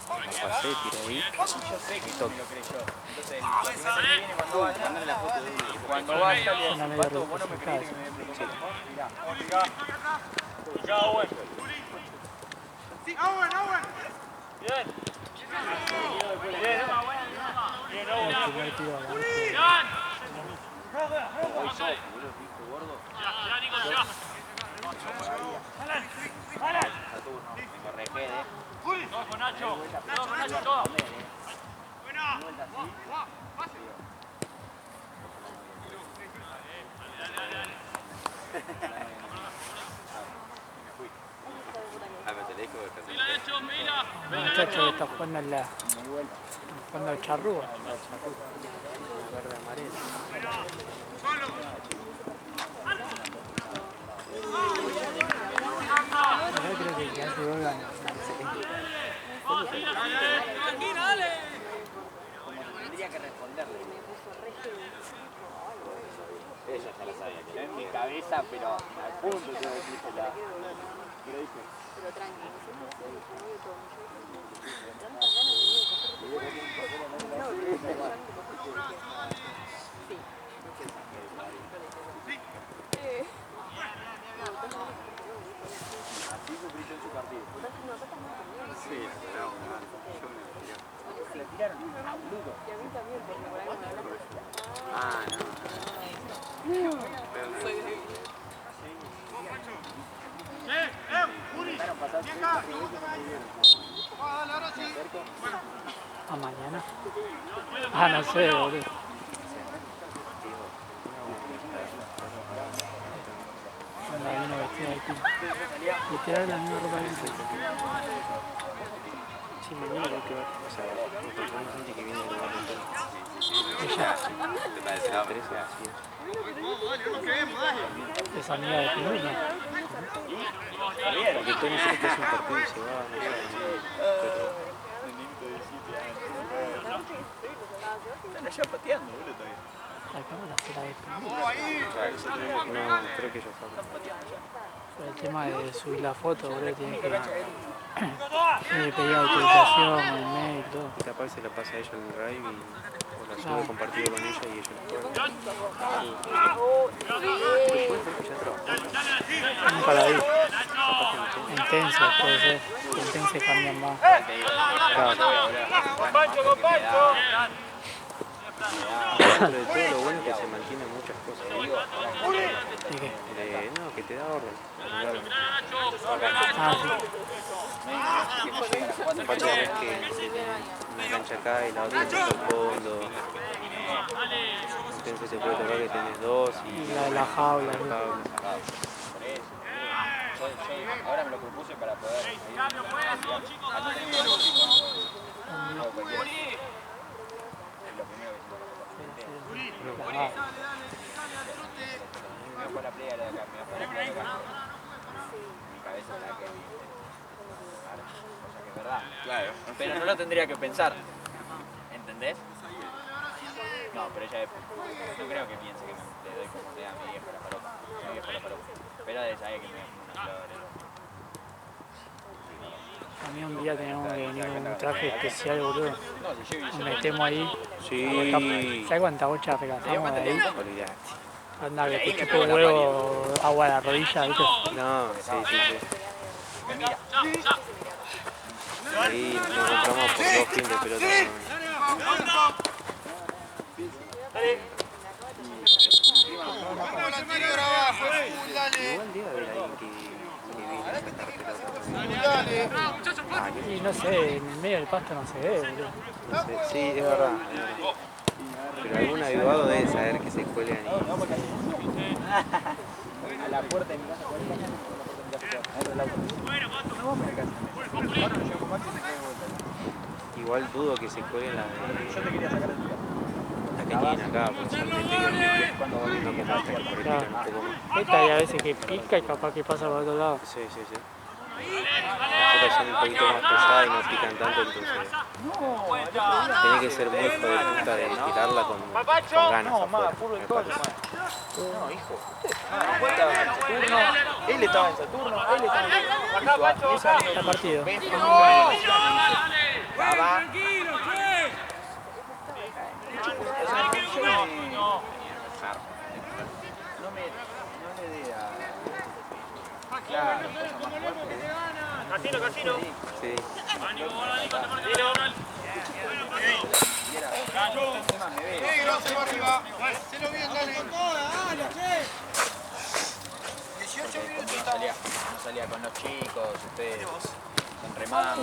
Speaker 6: La pasé, tiré ahí. Y toque.
Speaker 5: Cuando vaya,
Speaker 2: Una media representada. El primer tiro a la vez. El muchacho que está jugando en está jugando al charrúa. Verde amarelo. Yo creo que ya se vuelvan.
Speaker 5: tendría que responderle. Ella ya la sabía, que en mi cabeza, pero al punto tengo que decírsela.
Speaker 4: Pero tranqui, nosotros medio todo tantas ganas de coger sí.
Speaker 5: Así sufrí yo en su partido. Sí, se le tiraron a boludo.
Speaker 4: Y a mí también, porque por ahí me hablan.
Speaker 1: Ah, no.
Speaker 2: ¿A mañana? Ah, no sé, boludo. Cuando vino vestida de aquí. Literal la misma ropa que hice.
Speaker 6: Sí, mañana creo que va. O sea, me encontré un gente que viene de lugar de
Speaker 2: Ella
Speaker 1: ¿Te parece la
Speaker 6: Teresa, sí.
Speaker 2: es amiga de Pinilla.
Speaker 6: Porque Tony siempre que hace un partido y se va, no sé.
Speaker 5: Están allá pateando, boludo, todavía.
Speaker 2: La cámara será de Pinilla.
Speaker 6: No, creo que ya fue.
Speaker 2: Por el tema de subir la foto, boludo, tiene que pedir autorización, el mail, todo.
Speaker 6: Y capaz se la pasa a ella en el drive y o la sube compartido con ella y ella la juega.
Speaker 2: Nunca la vi. Intensa, puede ser. Intensa cambian más.
Speaker 6: Dentro de todo lo bueno es que se mantienen muchas cosas.
Speaker 2: ¿Y qué?
Speaker 6: No, que te da orden.
Speaker 2: Ah, sí.
Speaker 6: Aparte ves que una cancha acá y la otra en el fondo. Entonces se puede tocar que tenés dos y
Speaker 2: La jaula.
Speaker 6: la jaula.
Speaker 5: Yo ahora me lo propuse para poder ir. Me fue la playa de acá, me fue la playa de acá. Mi cabeza está que cosa que es verdad.
Speaker 1: Claro.
Speaker 5: Pero no lo tendría que pensar. ¿Entendés? No, pero ella no creo que piense que le doy como sea a mi viejo la paloma. Mi viejo la paloma. Pero de esa que me da una flor.
Speaker 2: A mí un día teníamos que venir con un traje especial, boludo.
Speaker 5: No, si yo
Speaker 2: Nos metemos ahí.
Speaker 6: Sí.
Speaker 2: ¿Sabes cuánta bocha recatamos de ahí?
Speaker 6: Olvidate.
Speaker 2: Anda, que te chupo un huevo, agua a la rodilla, ¿viste?
Speaker 6: No, sí.
Speaker 5: Me mira.
Speaker 6: Sí, nos compramos por 2 pins de pelota.
Speaker 3: Vamos la anterior abajo, full, dale.
Speaker 6: Igual debe haber alguien que viene a sacar pelota.
Speaker 3: Dale.
Speaker 2: Y no sé, en el medio del pasto no se ve, boludo.
Speaker 6: No sé, sí, es verdad. Pero algún avivado debe saber que se cuelgan
Speaker 5: A la puerta de mi casa, ¿cuál es la calle? A la puerta de mi casa. No vamos a la casa. Ahora lo llevo con Maxi y me quedo de vuelta.
Speaker 6: y igual dudo que se cuelguen las de...
Speaker 5: Yo te quería sacar de tu casa.
Speaker 6: Las que tienen acá, porque son de tiro.
Speaker 5: Cuando volví,
Speaker 6: No, como hasta que retiran un poco más.
Speaker 2: Esta hay a veces que pica y capaz que pasa por otro lado.
Speaker 6: Sí. Las otras son un poquito más pesadas y no pican tanto, entonces... Tenés que ser muy hijo de puta de tirarla con ganas
Speaker 5: No, más,
Speaker 6: afuera,
Speaker 5: puro
Speaker 6: me
Speaker 5: el gol,
Speaker 6: parece.
Speaker 5: No, hijo. Estaba en Saturno, él estaba en Saturno, él estaba en Saturno.
Speaker 2: Está partido.
Speaker 5: No le dé a... Claro, cosa más fuerte.
Speaker 7: Casino.
Speaker 6: Sí.
Speaker 5: Encima me ve.
Speaker 3: Negro, se va arriba. Hacelo bien, dale. 18 minutos estamos.
Speaker 5: No salía con los chicos, ustedes son remados.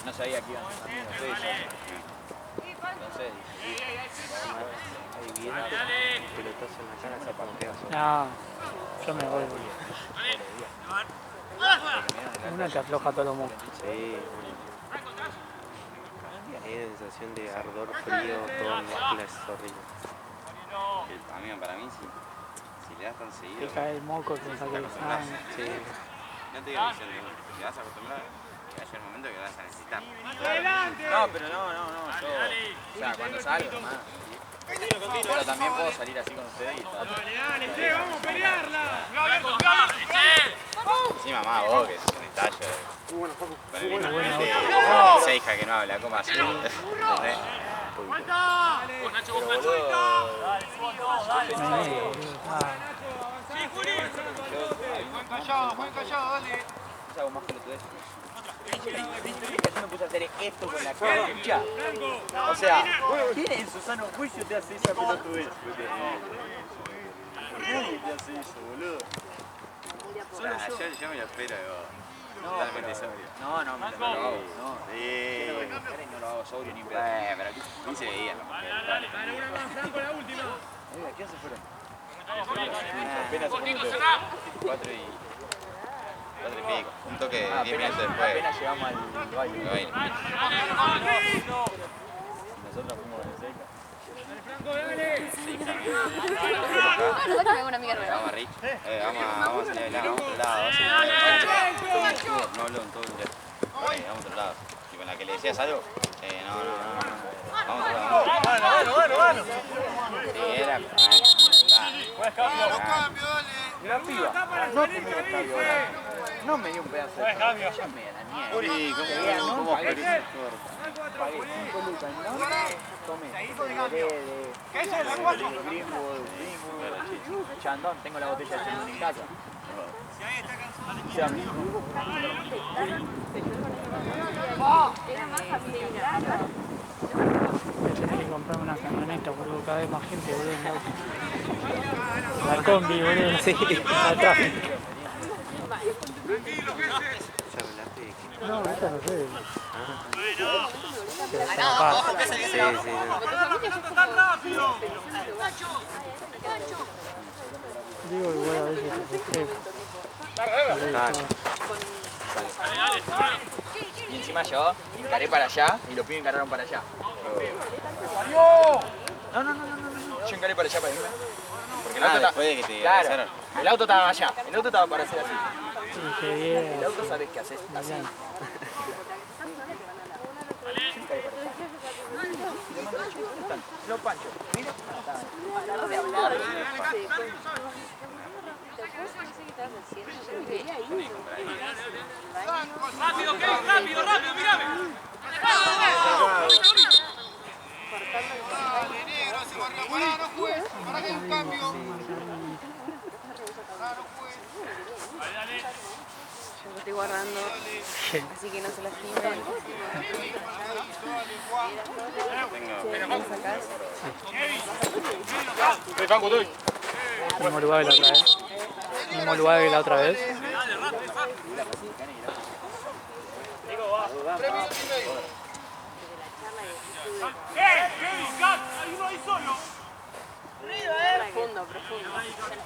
Speaker 5: No sabía que iban amigos de ellos. Entonces,
Speaker 6: Hay viento, un pelotazo en la cara, se como queda solo.
Speaker 2: No, yo me voy, boludo. Una te afloja todo el mundo.
Speaker 6: Sí, hay una sensación de ardor frío, toda mezcla, es horrible.
Speaker 1: Amigo, para mí, si le das tan
Speaker 2: Te
Speaker 1: seguido,
Speaker 2: cae el moco, te saca el sangre.
Speaker 6: Sí,
Speaker 1: no te digo que te vas a acostumbrar, que haya el momento que lo vas a necesitar.
Speaker 5: no, pero no, yo, o sea, cuando salgo, nomás. Pero también puedo salir así con ustedes y está.
Speaker 7: ¡Vamos a pelearla!
Speaker 1: Encima más vos, que sos un estallo. Con el
Speaker 2: Bueno,
Speaker 1: esa hija que no habla, ¿cómo así? No sé.
Speaker 5: Pero boludo,
Speaker 3: Buen callado, dale.
Speaker 5: yo hago más pelotudez. Yo me puse a hacer esto con la cancha. O sea, ¿quién en su sano juicio te hace esa pelotudez? Nadie te hace eso, boludo.
Speaker 1: Yo me lo espero de vos.
Speaker 5: No,
Speaker 1: Totalmente sobrio.
Speaker 5: no, no lo hago. No.
Speaker 1: Sí.
Speaker 5: No lo hago sobrio ni pedo.
Speaker 1: Pero ni se veía la mujer. Dale.
Speaker 5: ¿Qué hace fuera? Apenas se
Speaker 7: Nico,
Speaker 5: fue.
Speaker 7: cerrá.
Speaker 1: 4 y pico. Un toque de 10 minutos después.
Speaker 5: Apenas llegamos al baile.
Speaker 1: Lo baile.
Speaker 5: Y nosotros fuimos en seca.
Speaker 4: Nosotros tenemos una amiga nueva.
Speaker 1: Vamos a Rich. Vamos a salir a bailar. Vamos a otro lado. Vamos a salir a no hablo en todo el día. Vamos a otro lado. Y con la que le decías algo, no. Vamos a otro lado.
Speaker 5: Bueno.
Speaker 1: Sí, era.
Speaker 3: Vamos, cambio, dale.
Speaker 5: La piba, no te me cambio. No me dio un pedazo de cambio. Ya me da la mierda.
Speaker 1: Uri, ¿cómo
Speaker 5: Pagué
Speaker 1: pagué?
Speaker 5: 5 lucas, ¿no? Tomé.
Speaker 3: ¿Qué es la 4?
Speaker 5: Greenwood, Chandón, tengo la botella de Chandón en casa.
Speaker 4: Era más familiar.
Speaker 2: Tenés que comprarme una camioneta, boludo, cada vez más gente, boludo, en el auto. La combi, boludo, sí, la tráfico.
Speaker 6: ¿Ya hablaste de qué?
Speaker 2: No, esta no sé.
Speaker 6: Sí, no.
Speaker 2: Digo igual a veces que se cree.
Speaker 5: Y encima yo encaré para allá y los pibes encararon para allá. No. Yo encaré para allá para irme. Porque el auto
Speaker 1: después de que te
Speaker 5: claro,
Speaker 1: avisaron.
Speaker 5: el auto estaba allá. El auto estaba para hacer así.
Speaker 2: Sí, qué bien.
Speaker 5: El auto sabes qué haces así. Los panchos. Mira.
Speaker 7: Rápido, Kevin, rápido, mírame.
Speaker 3: Dale, negro, se va arriba. Pará, no juegues. Pará que hay un cambio.
Speaker 4: Así que no se lastimen. ¿Lo sacás?
Speaker 2: Mismo lugar que la otra vez. Mismo lugar que la otra vez.
Speaker 4: Profundo, profundo.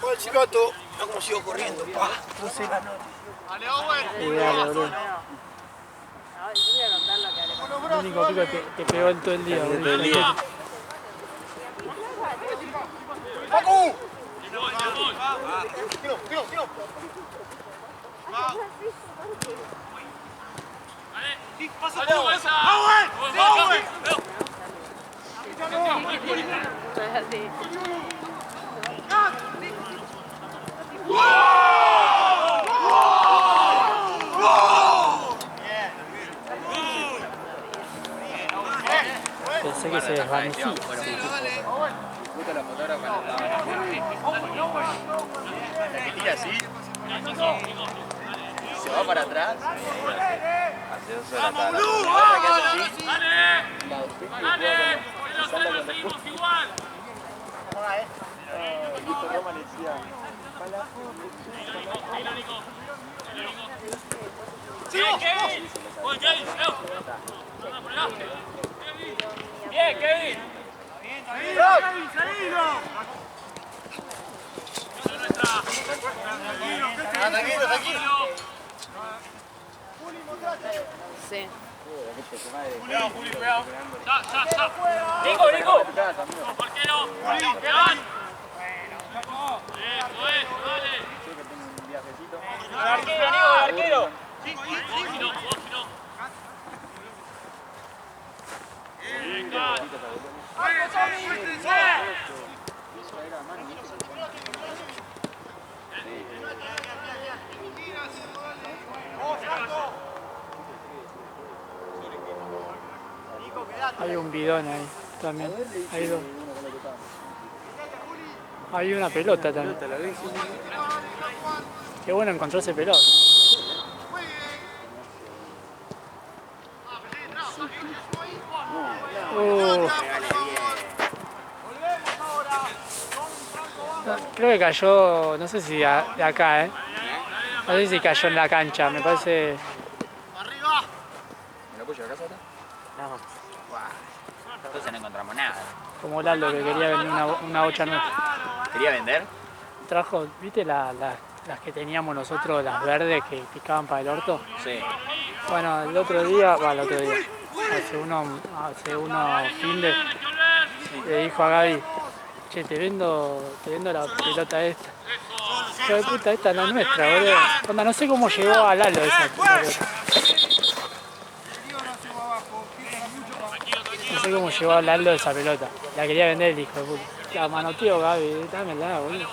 Speaker 3: Joder, chicato. No como sigo corriendo. Crucé la nota.
Speaker 2: Y dale, boludo.
Speaker 4: No, yo voy a contar lo que hablé.
Speaker 2: El único pico que pegó en todo el día, boludo.
Speaker 6: Todo el día.
Speaker 3: ¡Paco! Tiro.
Speaker 4: Entonces así.
Speaker 2: Pensé que se desvanecía.
Speaker 5: Justo la fotógrafa la que tira así. Y se va para atrás.
Speaker 6: Hace 2 horas estaba
Speaker 5: La que hace así.
Speaker 7: Bien, Kevin.
Speaker 3: Tranquilo.
Speaker 4: Sí.
Speaker 7: Cuidado, Juli, cuidado. Ya. Nico. Porquero. Vean. Eso es, dale. Arquero. Vos, venga.
Speaker 2: Hay un bidón ahí también. Hay dos. Hay una pelota también. Qué bueno encontrarse pelota. Creo que cayó, no sé si de acá, no sé si cayó en la cancha, me parece.
Speaker 5: ¿Me lo apoyo acá, Sota? No. Entonces no encontramos nada.
Speaker 2: Como Lalo que quería vender una bocha nuestra.
Speaker 5: ¿Quería vender?
Speaker 2: Trajo, ¿viste las que teníamos nosotros, las verdes que picaban para el orto?
Speaker 5: Sí.
Speaker 2: Bueno, el otro día, hace unos fines, le dijo a Gaby, che, te vendo la pelota esta. Hijo de puta, esta no es nuestra, boludo. Onda, no sé cómo llegó a Lalo esa pelota. No sé cómo llegó a Lalo esa pelota. La quería vender el hijo de puta. La manoteó Gaby, dámela, boludo.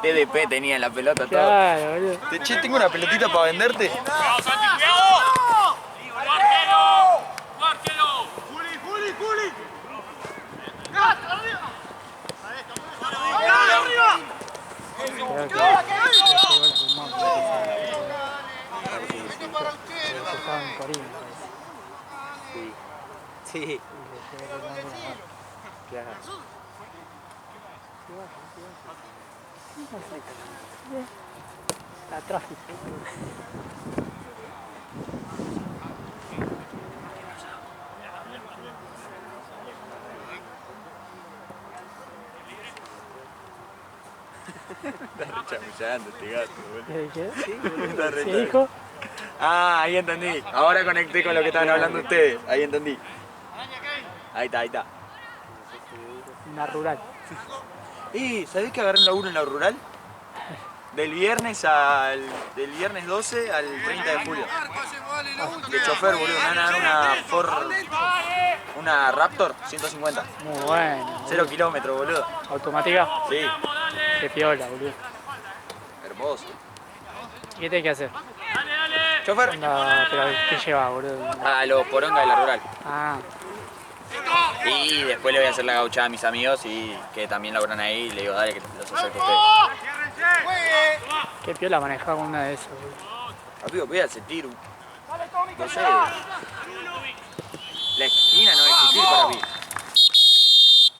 Speaker 5: TDP tenía la pelota todo.
Speaker 2: Claro, boludo.
Speaker 3: Che, tengo una pelotita para venderte.
Speaker 7: Cuidado, Santi, cuidado. Arquero. Juli.
Speaker 2: Creo que llegó el pulmón. Estaba en Corín, parece.
Speaker 6: Sí.
Speaker 2: Y le llegó el pulmón por la mano.
Speaker 6: Claro.
Speaker 2: Está tráfico.
Speaker 5: Está chamullando este gato, boludo.
Speaker 2: ¿Qué?
Speaker 5: Está re
Speaker 2: ¿Sí,
Speaker 5: loco.
Speaker 2: hijo?
Speaker 5: Ah, ahí entendí. Ahora conecté con lo que estaban hablando ustedes. Ahí entendí. Ahí está.
Speaker 2: Una rural.
Speaker 5: ¿Sabés que agarré un laburo en la rural? Del viernes 12 al 30 de julio. De chofer, boludo. Me van a dar una Raptor 150.
Speaker 2: Muy bueno.
Speaker 5: 0 kilómetros, boludo.
Speaker 2: ¿Automática?
Speaker 5: Sí,
Speaker 2: Qué piola, boludo.
Speaker 5: hermoso.
Speaker 2: ¿Y qué tenés que hacer?
Speaker 5: Chofer.
Speaker 2: Onda, pero ¿qué lleva, boludo?
Speaker 5: A los porongas de la rural.
Speaker 2: Ah,
Speaker 5: Y después le voy a hacer la gauchada a mis amigos y que también laburan ahí y le digo, dale que los acerco a ustedes.
Speaker 2: qué piola manejar una de esas, boludo.
Speaker 5: Amigo, voy a sentir no sé. La esquina no va a existir para mí.